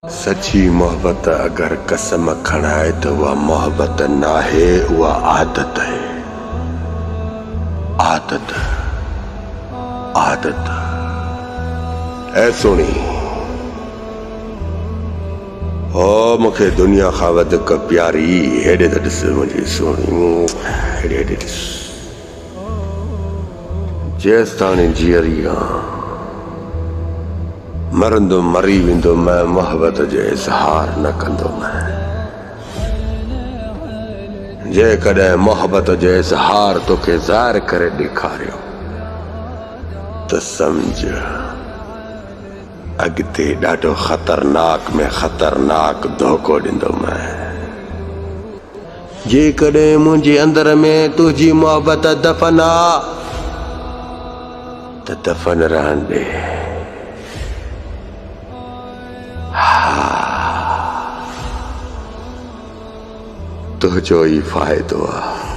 सच्ची मोहब्बत अगर कसम खणाए तो वह मोहब्बत ना है, वह आदत है। आदत आदत ऐ सुनी ओ मुखे दुनिया खां वधीक प्यारी हेॾे त ॾिस मुंहिंजी सोणी हेॾे ॾिस। जेसि ताणी जीअरी आहियां मरंदो मरी वेंदो मैं, मोहब्बत जो इज़हार न कंदो मैं। जेकॾहिं मोहब्बत जो इज़हार तोखे ज़ाहिर करे ॾेखारियो त सम्झ अॻिते ॾाढो ख़तरनाक में ख़तरनाक धोखो ॾींदो मैं। जेकॾहिं मुंहिंजे अंदर में तुंहिंजी मोहब्बत दफ़न आ त दफ़न रहण ॾे। तुझो ही फायदो आ।